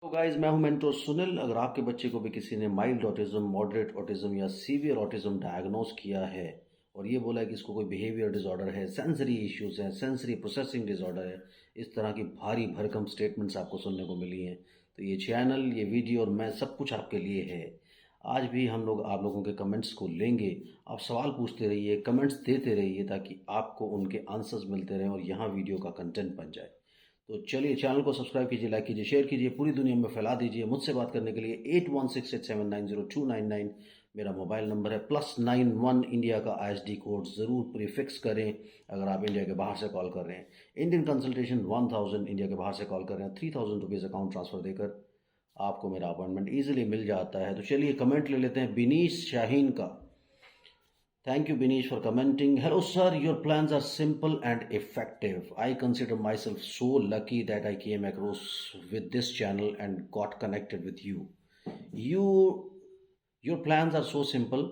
तो गाइज मैं हूं मेंटर सुनील। अगर आपके बच्चे को भी किसी ने माइल्ड ऑटिज्म, मॉडरेट ऑटिज्म या सीवियर ऑटिज्म डायग्नोस किया है और ये बोला है कि इसको कोई बिहेवियर डिसऑर्डर है, सेंसरी इश्यूज हैं, सेंसरी प्रोसेसिंग डिसऑर्डर है, इस तरह की भारी भरकम स्टेटमेंट्स आपको सुनने को मिली हैं, तो ये चैनल, ये वीडियो और मैं सब कुछ आपके लिए है। आज भी हम लोग आप लोगों के कमेंट्स को लेंगे। आप सवाल पूछते रहिए, कमेंट्स देते रहिए ताकि आपको उनके आंसर्स मिलते रहें और यहाँ वीडियो का कंटेंट बन जाए। तो चलिए चैनल को सब्सक्राइब कीजिए, लाइक कीजिए, शेयर कीजिए, पूरी दुनिया में फैला दीजिए। मुझसे बात करने के लिए 8168790299 मेरा मोबाइल नंबर है। +91 इंडिया का ISD कोड ज़रूर प्रीफिक्स करें अगर आप इंडिया के बाहर से कॉल कर रहे हैं। इंडियन कंसल्टेशन 1000, इंडिया के बाहर से कॉल कर रहे हैं 3000 रुपीज़ अकाउंट ट्रांसफ़र देकर आपको मेरा अपॉइंटमेंट ईजिली मिल जाता है। तो चलिए कमेंट ले लेते हैं बिनीश शाहीन का। Thank you, Binish, for commenting. Hello, sir. Your plans are simple and effective. I consider myself so lucky that I came across with this channel and got connected with you. You, your plans are so simple.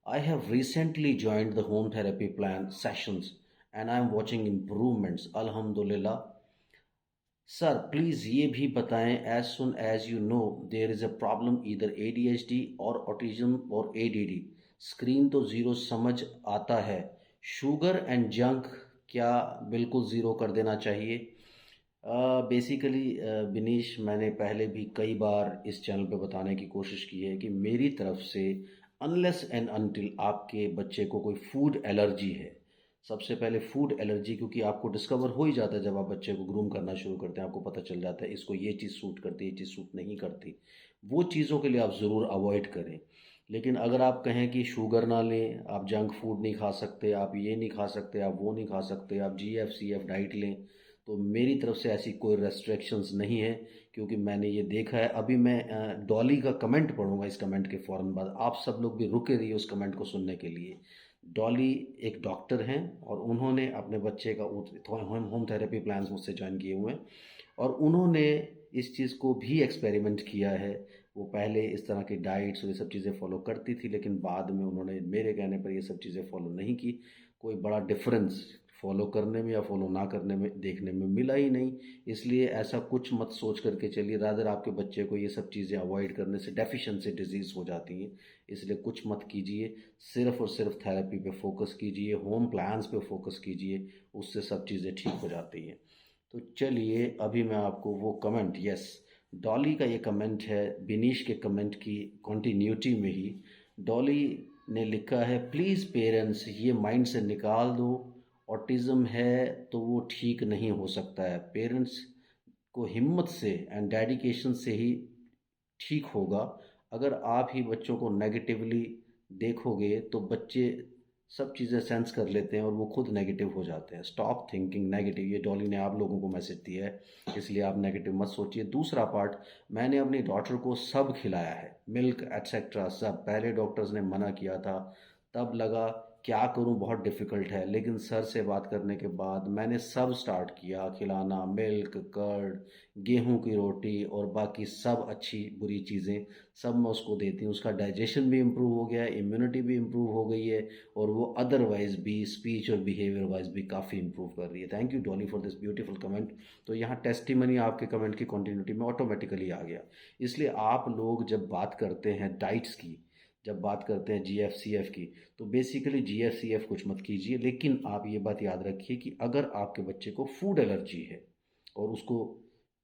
I have recently joined the home therapy plan sessions and I am watching improvements. Alhamdulillah. Sir, please ये भी बताएं, as soon as you know there is a problem, either ADHD or autism or ADD, screen तो zero समझ आता है, sugar and junk क्या बिल्कुल zero कर देना चाहिए? बेसिकली बिनीश, मैंने पहले भी कई बार इस चैनल पे बताने की कोशिश की है कि मेरी तरफ से अनलेस एंड अनटिल आपके बच्चे को कोई फूड एलर्जी है, सबसे पहले फूड एलर्जी, क्योंकि आपको डिस्कवर हो ही जाता है जब आप बच्चे को ग्रूम करना शुरू करते हैं, आपको पता चल जाता है इसको ये चीज़ सूट करती है, ये चीज़ सूट नहीं करती। वो चीज़ों के लिए आप ज़रूर अवॉइड करें। लेकिन अगर आप कहें कि शुगर ना लें, आप जंक फूड नहीं खा सकते, आप ये नहीं खा सकते, आप वो नहीं खा सकते, आप GF CF डाइट लें, तो मेरी तरफ से ऐसी कोई रेस्ट्रिक्शंस नहीं है, क्योंकि मैंने ये देखा है। अभी मैं डॉली का कमेंट पढ़ूंगा, इस कमेंट के फ़ौरन बाद आप सब लोग भी रुके रहिए उस कमेंट को सुनने के लिए। डॉली एक डॉक्टर हैं और उन्होंने अपने बच्चे का होम थेरेपी प्लान्स मुझसे ज्वाइन किए हुए हैं और उन्होंने इस चीज़ को भी एक्सपेरिमेंट किया है। वो पहले इस तरह की डाइट्स और ये सब चीज़ें फॉलो करती थी, लेकिन बाद में उन्होंने मेरे कहने पर ये सब चीज़ें फॉलो नहीं की। कोई बड़ा डिफरेंस फॉलो करने में या फॉलो ना करने में देखने में मिला ही नहीं। इसलिए ऐसा कुछ मत सोच करके चलिए, रादर आपके बच्चे को ये सब चीज़ें अवॉइड करने से डेफिशिएंसी डिजीज़ हो जाती हैं, इसलिए कुछ मत कीजिए। सिर्फ़ और सिर्फ थेरेपी पे फोकस कीजिए, होम प्लान्स पे फोकस कीजिए, उससे सब चीज़ें ठीक हो जाती हैं। तो चलिए अभी मैं आपको वो कमेंट, यस, डॉली का ये कमेंट है बिनीश के कमेंट की कंटिन्यूटी में ही। डॉली ने लिखा है, प्लीज़ पेरेंट्स ये माइंड से निकाल दो, ऑटिज़म है तो वो ठीक नहीं हो सकता है। पेरेंट्स को हिम्मत से एंड डेडिकेशन से ही ठीक होगा। अगर आप ही बच्चों को नेगेटिवली देखोगे तो बच्चे सब चीज़ें सेंस कर लेते हैं और वो खुद नेगेटिव हो जाते हैं। स्टॉप थिंकिंग नेगेटिव, ये डॉली ने आप लोगों को मैसेज दिया है, इसलिए आप नेगेटिव मत सोचिए। दूसरा पार्ट, मैंने अपनी डॉटर को सब खिलाया है, मिल्क एट्सेट्रा सब। पहले डॉक्टर्स ने मना किया था, तब लगा क्या करूं, बहुत डिफ़िकल्ट है, लेकिन सर से बात करने के बाद मैंने सब स्टार्ट किया खिलाना, मिल्क, कर्ड, गेहूं की रोटी और बाकी सब अच्छी बुरी चीज़ें सब मैं उसको देती हूँ। उसका डाइजेशन भी इम्प्रूव हो गया है, इम्यूनिटी भी इम्प्रूव हो गई है और वो अदरवाइज भी स्पीच और बिहेवियर वाइज भी काफ़ी इम्प्रूव कर रही है। Thank you Dolly for this beautiful comment. तो यहाँ टेस्टिमनी आपके कमेंट की कंटिन्यूटी में ऑटोमेटिकली आ गया। इसलिए आप लोग जब बात करते हैं डाइट्स की, जब बात करते हैं GF CF की, तो बेसिकली GF CF कुछ मत कीजिए, लेकिन आप ये बात याद रखिए कि अगर आपके बच्चे को फूड एलर्जी है और उसको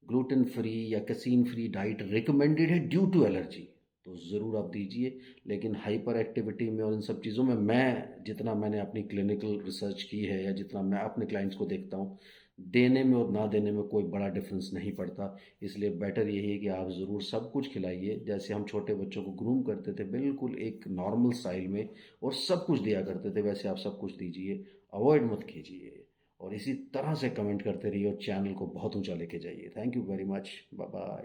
ग्लूटेन फ्री या कैसीन फ्री डाइट रिकमेंडेड है ड्यू टू एलर्जी, तो ज़रूर आप दीजिए। लेकिन हाइपर एक्टिविटी में और इन सब चीज़ों में मैं जितना मैंने अपनी क्लिनिकल रिसर्च की है या जितना मैं अपने क्लाइंट्स को देखता हूँ, देने में और ना देने में कोई बड़ा डिफरेंस नहीं पड़ता। इसलिए बेटर यही है कि आप ज़रूर सब कुछ खिलाइए, जैसे हम छोटे बच्चों को ग्रूम करते थे बिल्कुल एक नॉर्मल स्टाइल में और सब कुछ दिया करते थे, वैसे आप सब कुछ दीजिए, अवॉइड मत कीजिए। और इसी तरह से कमेंट करते रहिए और चैनल को बहुत ऊंचा लेके जाइए। Thank you very much, bye bye.